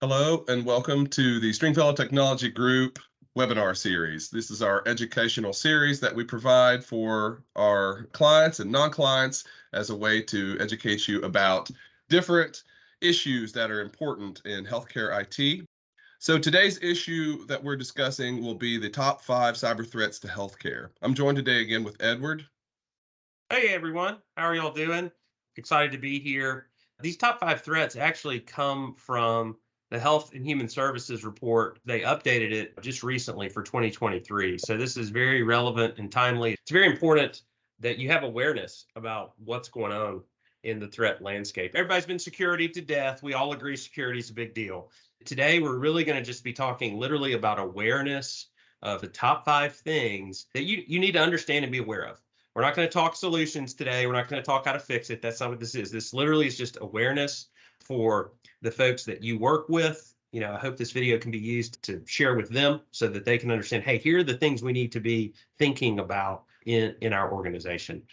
Hello and welcome to the Stringfellow Technology Group webinar series. This is our educational series that we provide for our clients and non-clients as a way to educate you about different issues that are important in healthcare IT. So today's issue that we're discussing will be the top 5 cyber threats to healthcare. I'm joined today again with Edward. Hey everyone, how are y'all doing? Excited to be here. These top 5 threats actually come from the Health and Human Services report. They updated it just recently for 2023. So this is very relevant and timely. It's very important that you have awareness about what's going on in the threat landscape. Everybody's been security to death. We all agree security is a big deal. Today, we're really going to just be talking literally about awareness of the top 5 things that you need to understand and be aware of. We're not going to talk solutions today. We're not going to talk how to fix it. That's not what this is. This literally is just awareness for the folks that you work with. I hope this video can be used to share with them so that they can understand, hey, here are the things we need to be thinking about in our organization.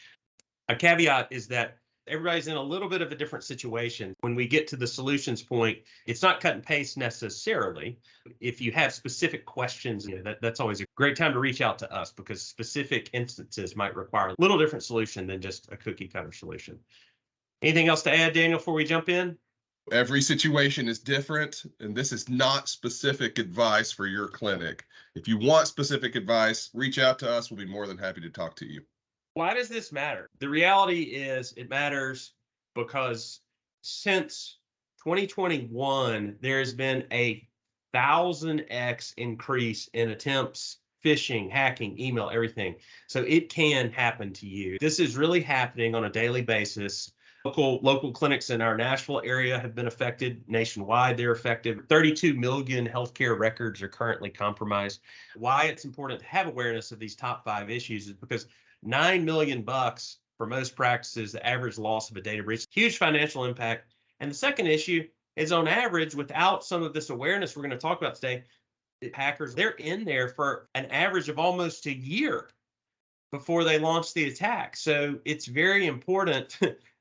A caveat is that everybody's in a little bit of a different situation. When we get to the solutions point, it's not cut and paste necessarily. If you have specific questions, that's always a great time to reach out to us because specific instances might require a little different solution than just a cookie cutter solution. Anything else to add, Daniel, before we jump in? Every situation is different, and this is not specific advice for your clinic. If you want specific advice, reach out to us. We'll be more than happy to talk to you. Why does this matter? The reality is it matters because since 2021, there's been a 1000x increase in attempts, phishing, hacking, email, everything. So it can happen to you. This is really happening on a daily basis. Local clinics in our Nashville area have been affected. Nationwide, they're affected. 32 million healthcare records are currently compromised. Why it's important to have awareness of these top 5 issues is because $9 million for most practices, the average loss of a data breach, huge financial impact. And the second issue is on average, without some of this awareness we're going to talk about today, hackers, they're in there for an average of almost a year before they launch the attack. So it's very important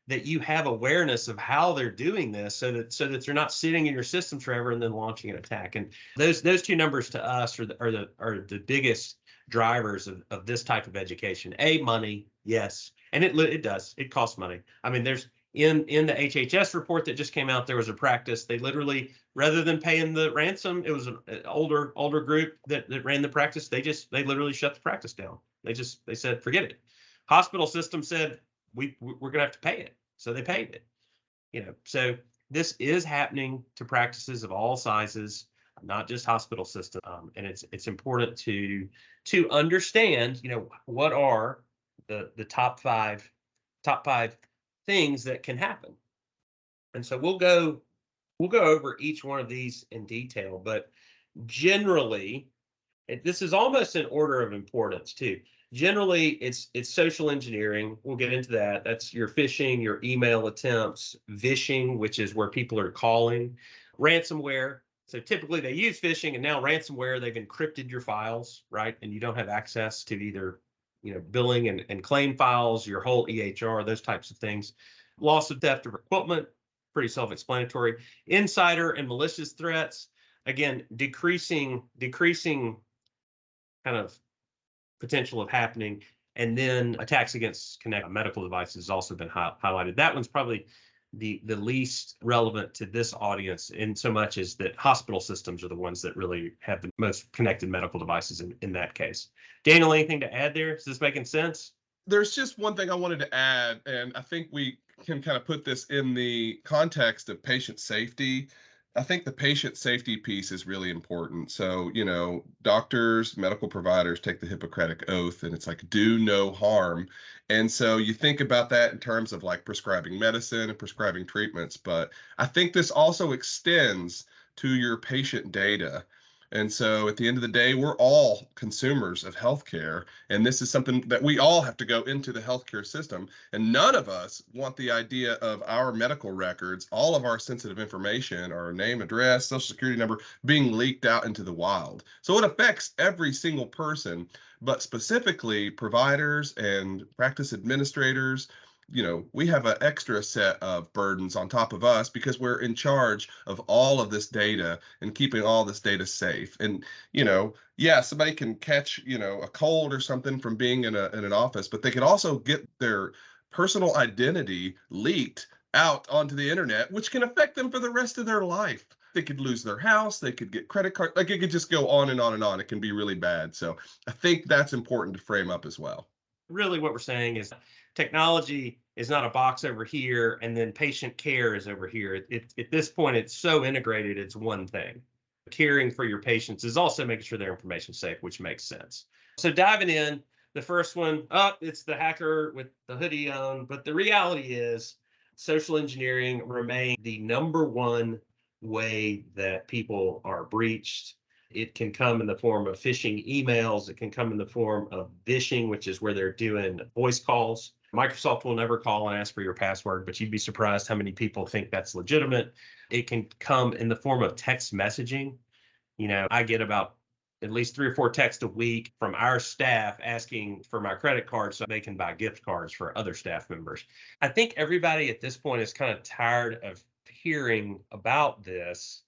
that you have awareness of how they're doing this so that they're not sitting in your systems forever and then launching an attack. And those two numbers to us are the biggest drivers of this type of education. Money, yes, and it does. It costs money. I mean, there's in the HHS report that just came out, there was a practice. They literally, rather than paying the ransom, it was an older group that ran the practice. They literally shut the practice down. They said, forget it. Hospital system said, we're going to have to pay it. So they paid it. So this is happening to practices of all sizes, not just hospital systems. And it's important to understand, what are the top five things that can happen. And so we'll go over each one of these in detail, but generally, this is almost in order of importance too. Generally, it's social engineering. We'll get into that. That's your phishing, your email attempts, vishing, which is where people are calling, ransomware. So typically they use phishing, and now ransomware, they've encrypted your files, right? And you don't have access to either, billing and claim files, your whole EHR, those types of things. Loss of theft of equipment, pretty self-explanatory. Insider and malicious threats, again, decreasing kind of potential of happening. And then attacks against connected medical devices has also been highlighted. That one's probably the least relevant to this audience in so much as that hospital systems are the ones that really have the most connected medical devices in that case. Daniel, anything to add there? Is this making sense? There's just one thing I wanted to add, and I think we can kind of put this in the context of patient safety. I think the patient safety piece is really important. So, doctors, medical providers take the Hippocratic Oath, and it's like, do no harm. And so you think about that in terms of like prescribing medicine and prescribing treatments. But I think this also extends to your patient data. And so at the end of the day, we're all consumers of healthcare. And this is something that we all have to go into the healthcare system. And none of us want the idea of our medical records, all of our sensitive information, our name, address, social security number, being leaked out into the wild. So it affects every single person, but specifically providers and practice administrators we have an extra set of burdens on top of us because we're in charge of all of this data and keeping all this data safe. And, yeah, somebody can catch, a cold or something from being in an office, but they can also get their personal identity leaked out onto the internet, which can affect them for the rest of their life. They could lose their house, they could get credit card, like it could just go on and on and on. It can be really bad. So I think that's important to frame up as well. Really, what we're saying is technology is not a box over here, and then patient care is over here. At this point, it's so integrated, it's one thing. Caring for your patients is also making sure their information is safe, which makes sense. So diving in, the first one, it's the hacker with the hoodie on. But the reality is, social engineering remains the number one way that people are breached. It can come in the form of phishing emails. It can come in the form of vishing, which is where they're doing voice calls. Microsoft will never call and ask for your password, but you'd be surprised how many people think that's legitimate. It can come in the form of text messaging. I get about at least 3 or 4 texts a week from our staff asking for my credit card so they can buy gift cards for other staff members. I think everybody at this point is kind of tired of hearing about this,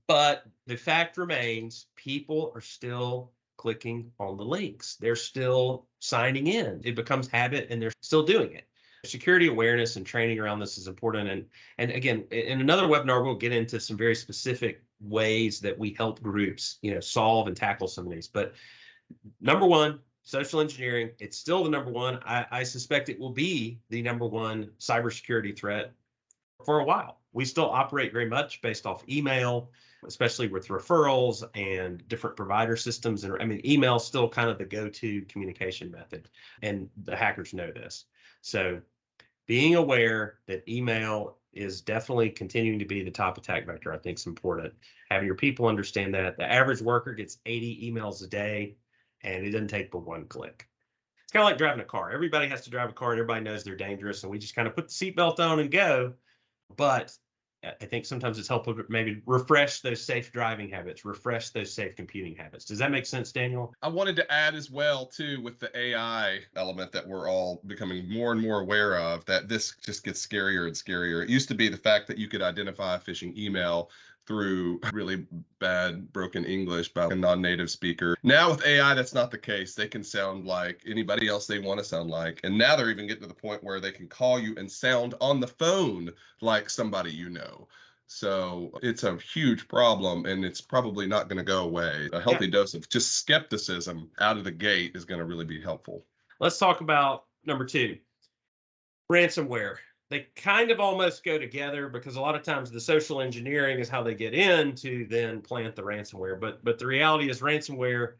but the fact remains people are still clicking on the links. They're still signing in. It becomes habit and they're still doing it. Security awareness and training around this is important. And again, in another webinar, we'll get into some very specific ways that we help groups, solve and tackle some of these. But number one, social engineering, it's still the number one. I suspect it will be the number one cybersecurity threat for a while. We still operate very much based off email, especially with referrals and different provider systems. And I mean, email is still kind of the go-to communication method, and the hackers know this. So being aware that email is definitely continuing to be the top attack vector, I think is important. Having your people understand that the average worker gets 80 emails a day, and it doesn't take but one click. It's kind of like driving a car. Everybody has to drive a car, and everybody knows they're dangerous, and we just kind of put the seatbelt on and go. But I think sometimes it's helpful to maybe refresh those safe driving habits, refresh those safe computing habits. Does that make sense, Daniel? I wanted to add as well, too, with the AI element that we're all becoming more and more aware of, that this just gets scarier and scarier. It used to be the fact that you could identify a phishing email through really bad broken English by a non-native speaker. Now with AI, that's not the case. They can sound like anybody else they want to sound like. And now they're even getting to the point where they can call you and sound on the phone like somebody you know. So it's a huge problem, and it's probably not going to go away. A Yeah. healthy dose of just skepticism out of the gate is going to really be helpful. Let's talk about number two, ransomware. They kind of almost go together because a lot of times the social engineering is how they get in to then plant the ransomware. But the reality is ransomware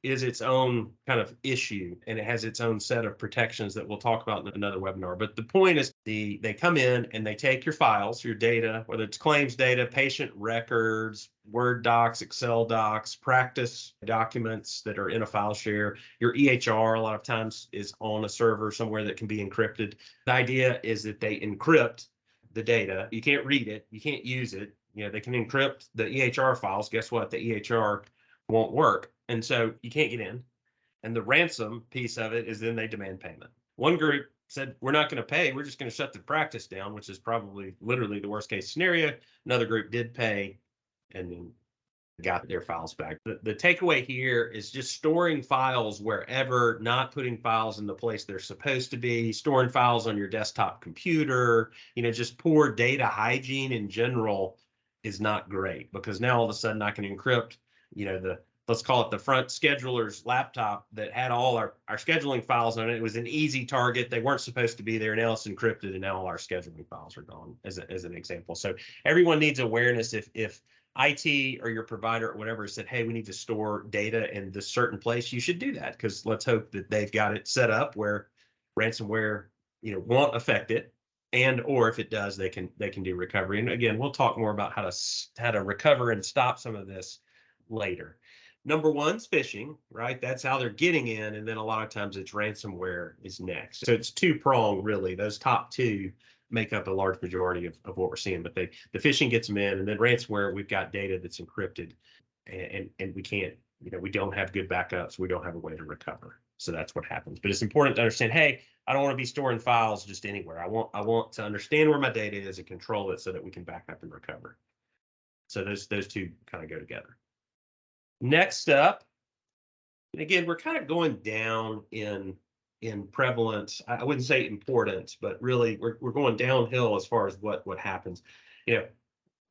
is its own kind of issue, and it has its own set of protections that we'll talk about in another webinar. But the point is they come in and they take your files, your data, whether it's claims data, patient records, Word docs, Excel docs, practice documents that are in a file share. Your EHR a lot of times is on a server somewhere that can be encrypted. The idea is that they encrypt the data. You can't read it, you can't use it. They can encrypt the EHR files. Guess what? The EHR won't work. And so you can't get in. And the ransom piece of it is then they demand payment. One group said, we're not going to pay. We're just going to shut the practice down, which is probably literally the worst case scenario. Another group did pay and then got their files back. The takeaway here is just storing files wherever, not putting files in the place they're supposed to be, storing files on your desktop computer, just poor data hygiene in general is not great, because now all of a sudden I can encrypt, let's call it the front scheduler's laptop that had all our scheduling files on it. It was an easy target. They weren't supposed to be there. Now it's encrypted, and now all our scheduling files are gone, as an example. So everyone needs awareness. If IT or your provider or whatever said, hey, we need to store data in this certain place, you should do that, because let's hope that they've got it set up where ransomware won't affect it. And or if it does, they can do recovery. And again, we'll talk more about how to recover and stop some of this later. Number one's phishing, right? That's how they're getting in. And then a lot of times it's ransomware is next. So it's two-pronged, really. Those top two make up a large majority of what we're seeing. But the phishing gets them in, and then ransomware, we've got data that's encrypted, and we can't we don't have good backups. We don't have a way to recover. So that's what happens. But it's important to understand, hey, I don't want to be storing files just anywhere. I want to understand where my data is and control it so that we can back up and recover. So those two kind of go together. Next up, and again, we're kind of going down in prevalence. I wouldn't say importance, but really we're going downhill as far as what happens. You know,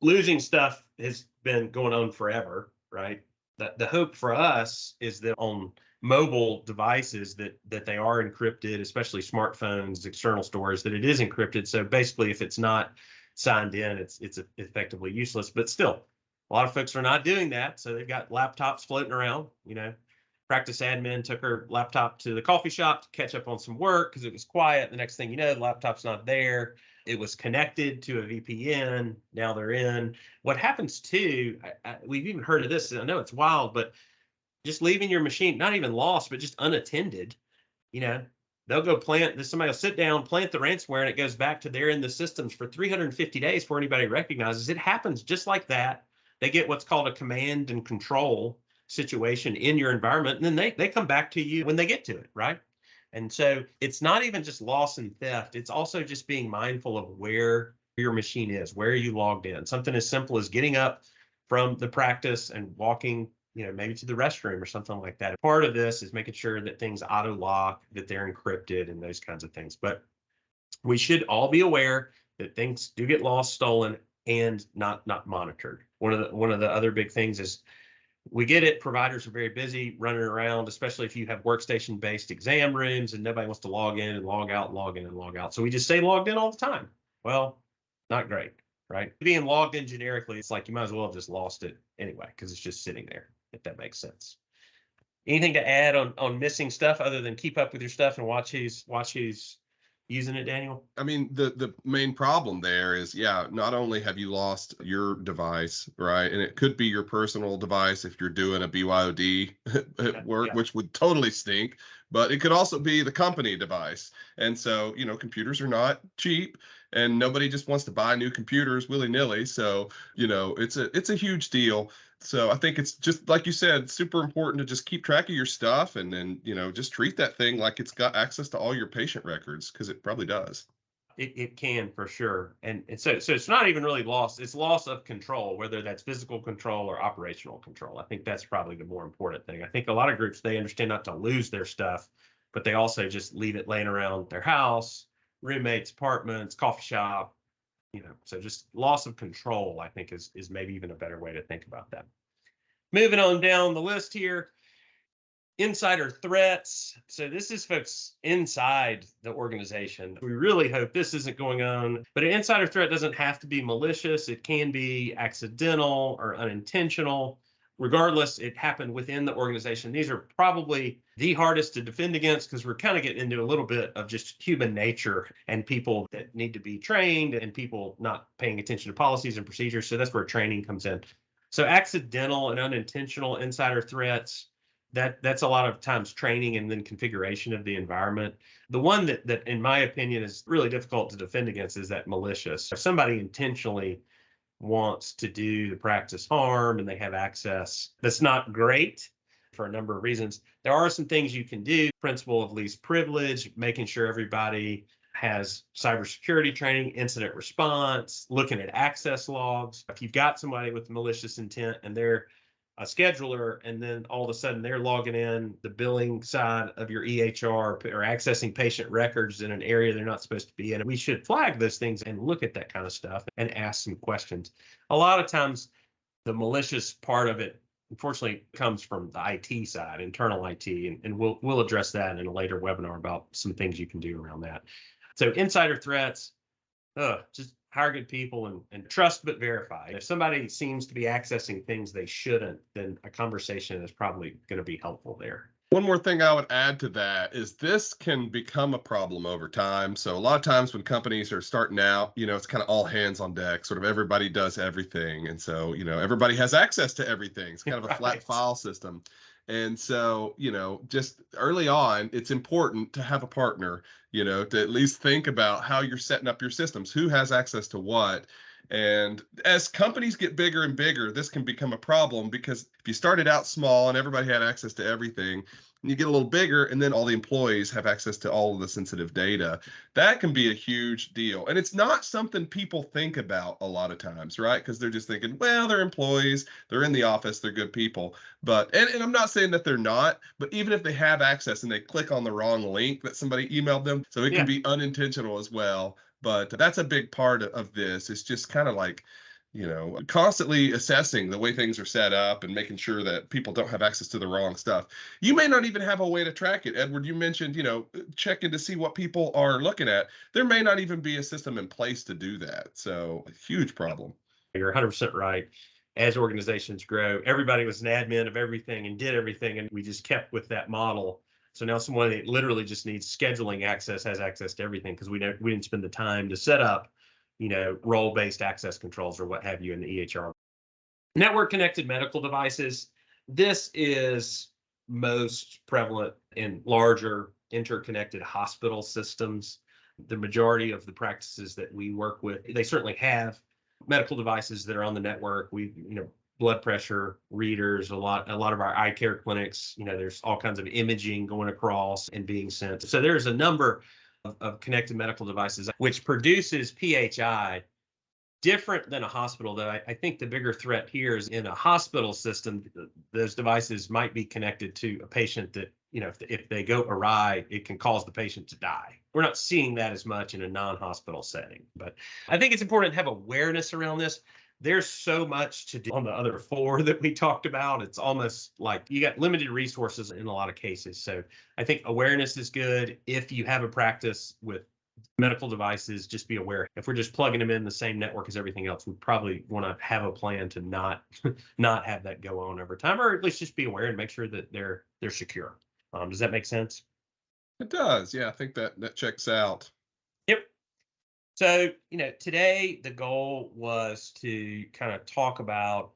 losing stuff has been going on forever, right? The hope for us is that on mobile devices that they are encrypted, especially smartphones, external storage, that it is encrypted. So basically, if it's not signed in, it's effectively useless. But still, a lot of folks are not doing that. So they've got laptops floating around. Practice admin took her laptop to the coffee shop to catch up on some work because it was quiet. The next thing you know, the laptop's not there. It was connected to a VPN. Now they're in. What happens too, we've even heard of this. I know it's wild, but just leaving your machine, not even lost, but just unattended, you know, they'll go somebody will sit down, plant the ransomware, and it goes back to they're in the systems for 350 days before anybody recognizes it. Happens just like that. They get what's called a command and control situation in your environment, and then they come back to you when they get to it, right? And so it's not even just loss and theft. It's also just being mindful of where your machine is, where you logged in. Something as simple as getting up from the practice and walking, maybe to the restroom or something like that. Part of this is making sure that things auto lock, that they're encrypted and those kinds of things. But we should all be aware that things do get lost, stolen, and not monitored. One of the other big things is we get it. Providers are very busy running around, especially if you have workstation-based exam rooms and nobody wants to log in and log out, log in and log out. So we just stay logged in all the time. Well, not great, right? Being logged in generically, it's like you might as well have just lost it anyway because it's just sitting there, if that makes sense. Anything to add on missing stuff other than keep up with your stuff and watch who's using it, Daniel? I mean, the main problem there is, yeah, not only have you lost your device, right? And it could be your personal device if you're doing a BYOD at work, Yeah. which would totally stink, but it could also be the company device. And so, computers are not cheap and nobody just wants to buy new computers willy-nilly. So, it's a huge deal. So I think it's just like you said, super important to just keep track of your stuff and then, just treat that thing like it's got access to all your patient records because it probably does. It can for sure. And so it's not even really loss, it's loss of control, whether that's physical control or operational control. I think that's probably the more important thing. I think a lot of groups, they understand not to lose their stuff, but they also just leave it laying around their house, roommates, apartments, coffee shop, so just loss of control, I think is maybe even a better way to think about that. Moving on down the list here, insider threats. So this is folks inside the organization. We really hope this isn't going on, but an insider threat doesn't have to be malicious. It can be accidental or unintentional. Regardless, it happened within the organization. These are probably the hardest to defend against because we're kind of getting into a little bit of just human nature and people that need to be trained and people not paying attention to policies and procedures. So that's where training comes in. So accidental and unintentional insider threats, that's a lot of times training and then configuration of the environment. The one that in my opinion is really difficult to defend against is that malicious. If somebody intentionally wants to do the practice harm and they have access, that's not great for a number of reasons. There are some things you can do. Principle of least privilege, making sure everybody has cybersecurity training, incident response, looking at access logs. If you've got somebody with malicious intent and they're a scheduler, and then all of a sudden they're logging in the billing side of your EHR or accessing patient records in an area they're not supposed to be in. We should flag those things and look at that kind of stuff and ask some questions. A lot of times the malicious part of it, unfortunately, comes from the IT side, internal IT, and we'll address that in a later webinar about some things you can do around that. So insider threats, just hire good people and trust but verify. If somebody seems to be accessing things they shouldn't, then a conversation is probably going to be helpful there. One more thing I would add to that is this can become a problem over time. So a lot of times when companies are starting out, it's kind of all hands on deck, sort of everybody does everything. And so, everybody has access to everything. It's kind of a flat file system. And so, just early on, it's important to have a partner, to at least think about how you're setting up your systems, who has access to what. And as companies get bigger and bigger, this can become a problem because if you started out small and everybody had access to everything, and you get a little bigger and then all the employees have access to all of the sensitive data, that can be a huge deal. And it's not something people think about a lot of times, right? Because they're just thinking, well, they're employees, they're in the office, they're good people. But, and I'm not saying that they're not, but even if they have access and they click on the wrong link that somebody emailed them, so it can Yeah. be unintentional as well. But that's a big part of this. It's just kind of like, constantly assessing the way things are set up and making sure that people don't have access to the wrong stuff. You may not even have a way to track it. Edward, you mentioned, checking to see what people are looking at. There may not even be a system in place to do that. So, a huge problem. You're 100% right. As organizations grow, everybody was an admin of everything and did everything, and we just kept with that model. So now someone that literally just needs scheduling access has access to everything because we didn't spend the time to set up, role-based access controls or what have you in the EHR. Network connected medical devices. This is most prevalent in larger interconnected hospital systems. The majority of the practices that we work with, they certainly have medical devices that are on the network. Blood pressure readers, a lot of our eye care clinics, there's all kinds of imaging going across and being sent. So there's a number of connected medical devices which produces PHI different than a hospital. Though I think the bigger threat here is in a hospital system, those devices might be connected to a patient that, if they go awry, it can cause the patient to die. We're not seeing that as much in a non-hospital setting, but I think it's important to have awareness around this. There's so much to do on the other four that we talked about. It's almost like you got limited resources in a lot of cases. So I think awareness is good. If you have a practice with medical devices, just be aware. If we're just plugging them in the same network as everything else, we probably want to have a plan to not not have that go on over time, or at least just be aware and make sure that they're secure. Does that make sense? It does. Yeah, I think that checks out. Yep. So, today the goal was to kind of talk about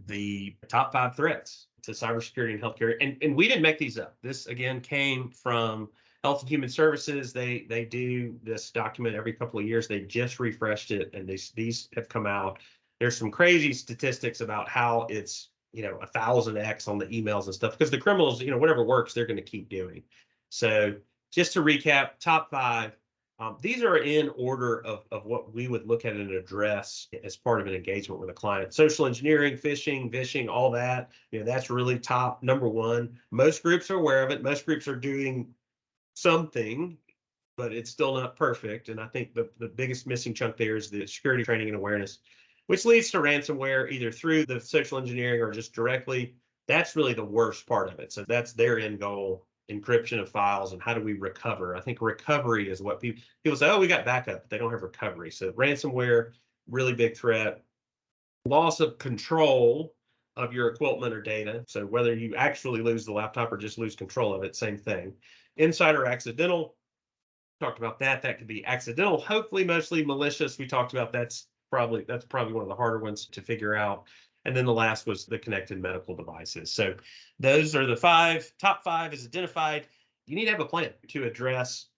the top 5 threats to cybersecurity and healthcare. And we didn't make these up. This again came from Health and Human Services. They do this document every couple of years. They just refreshed it, and these have come out. There's some crazy statistics about how it's 1,000x on the emails and stuff because the criminals, whatever works, they're going to keep doing. So just to recap, top 5. These are in order of what we would look at and address as part of an engagement with a client. Social engineering, phishing, vishing, all that, that's really top number 1. Most groups are aware of it. Most groups are doing something, but it's still not perfect. And I think the biggest missing chunk there is the security training and awareness, which leads to ransomware, either through the social engineering or just directly. That's really the worst part of it. So that's their end goal. Encryption of files and how do we recover? I think recovery is what people say, oh, we got backup, but they don't have recovery. So ransomware, really big threat. Loss of control of your equipment or data. So whether you actually lose the laptop or just lose control of it, same thing. Insider accidental, talked about that. That could be accidental, hopefully mostly malicious. We talked about that's probably one of the harder ones to figure out. And then the last was the connected medical devices. So those are the top 5 is identified. You need to have a plan to address,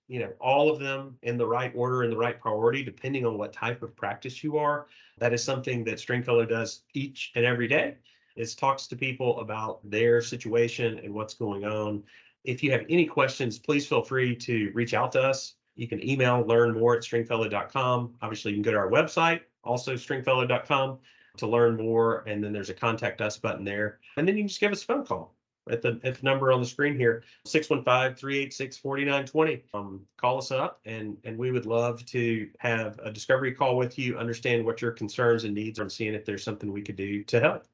all of them in the right order and the right priority, depending on what type of practice you are. That is something that Stringfellow does each and every day, is talks to people about their situation and what's going on. If you have any questions, please feel free to reach out to us. You can email learn more at stringfellow.com. Obviously, you can go to our website, also stringfellow.com, to learn more. And then there's a contact us button there. And then you can just give us a phone call at the number on the screen here, 615-386-4920. Call us up and we would love to have a discovery call with you, understand what your concerns and needs are, and seeing if there's something we could do to help.